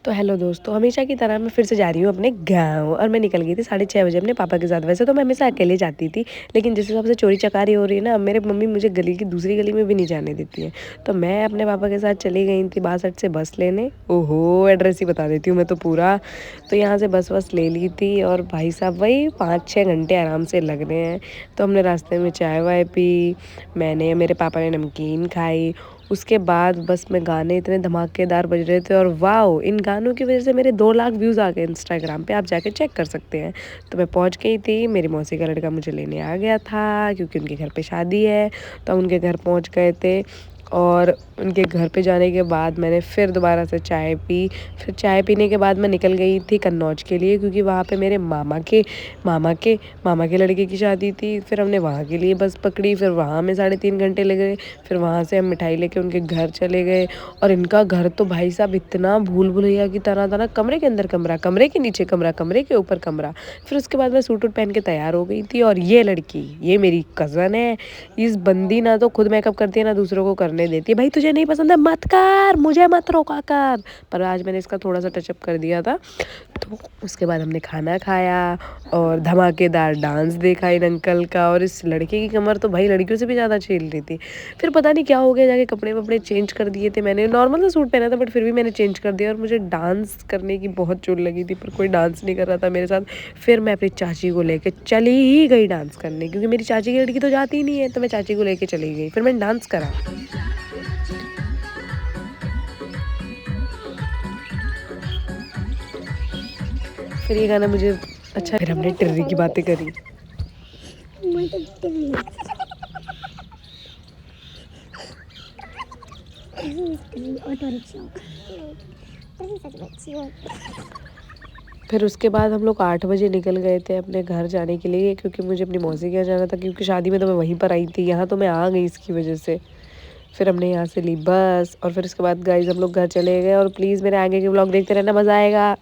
तो हेलो दोस्तों, हमेशा की तरह मैं फिर से जा रही हूँ अपने गाँव और मैं निकल गई थी 6:30 बजे अपने पापा के साथ। वैसे तो मैं हमेशा अकेले जाती थी, लेकिन जिस हिसाब से चोरी चकारी हो रही है ना, अब मेरे मम्मी मुझे गली की दूसरी गली में भी नहीं जाने देती है। तो मैं अपने पापा के साथ चली गई थी 62 से बस लेने। ओहो! एड्रेस ही बता देती हूँ मैं तो पूरा। तो यहाँ से बस ले ली थी और भाई साहब वही 5-6 घंटे आराम से लग रहे हैं। तो हमने रास्ते में चाय-वाय पी, मैंने, मेरे पापा ने नमकीन खाई। उसके बाद बस में गाने इतने धमाकेदार बज रहे थे और वाओ! इन गानों की वज़ह से मेरे 2 लाख व्यूज़ आ गए इंस्टाग्राम पे, आप जाके चेक कर सकते हैं। तो मैं पहुँच गई थी, मेरी मौसी का लड़का मुझे लेने आ गया था क्योंकि उनके घर पे शादी है, तो हम उनके घर पहुँच गए थे। और उनके घर पे जाने के बाद मैंने फिर दोबारा से चाय पी। फिर चाय पीने के बाद मैं निकल गई थी कन्नौज के लिए क्योंकि वहाँ पे मेरे मामा के लड़के की शादी थी। फिर हमने वहाँ के लिए बस पकड़ी, फिर वहाँ में 3.5 घंटे लगे। फिर वहाँ से हम मिठाई लेके उनके घर चले गए और इनका घर तो भाई साहब इतना भूल-भुलैया की तरह था ना, कमरे के अंदर कमरा, कमरे के नीचे कमरा, कमरे के ऊपर कमरा। फिर उसके बाद मैं सूट-वूट पहन के तैयार हो गई थी और ये लड़की, ये मेरी कज़न है। इस बंदी ना तो खुद मेकअप करती है, ना दूसरों को करने देती है। भाई तुझे नहीं पसंद है मत कर, मुझे मत रोका कर। पर आज मैंने इसका थोड़ा-सा टचअप कर दिया था। तो उसके बाद हमने खाना खाया और धमाकेदार डांस देखा इन अंकल का, और इस लड़के की कमर तो भाई लड़कियों से भी ज़्यादा झेल रही थी। फिर पता नहीं क्या हो गया, जाके कपड़े-वपड़े चेंज कर दिए थे मैंने। नॉर्मल सा सूट पहना था बट फिर भी मैंने चेंज कर दिया और मुझे डांस करने की बहुत चुल लगी थी, पर कोई डांस नहीं कर रहा था मेरे साथ। फिर मैं अपनी चाची को लेके चली ही गई डांस करने, क्योंकि मेरी चाची की लड़की तो जाती ही नहीं है, तो मैं चाची को लेके चली गई। फिर मैंने डांस करा। फिर ये गाना मुझे अच्छा, फिर हमने टिर्री की बातें करी। फिर उसके बाद हम लोग 8 बजे निकल गए थे अपने घर जाने के लिए, क्योंकि मुझे अपनी मौसी के यहाँ जाना था, क्योंकि शादी में तो मैं वहीं पर आई थी, यहाँ तो मैं आ गई इसकी वजह से। फिर हमने यहाँ से ली बस और फिर उसके बाद गाइस हम लोग घर चले गए। और प्लीज़ मेरे आगे के व्लॉग देखते रहना, मज़ा आएगा।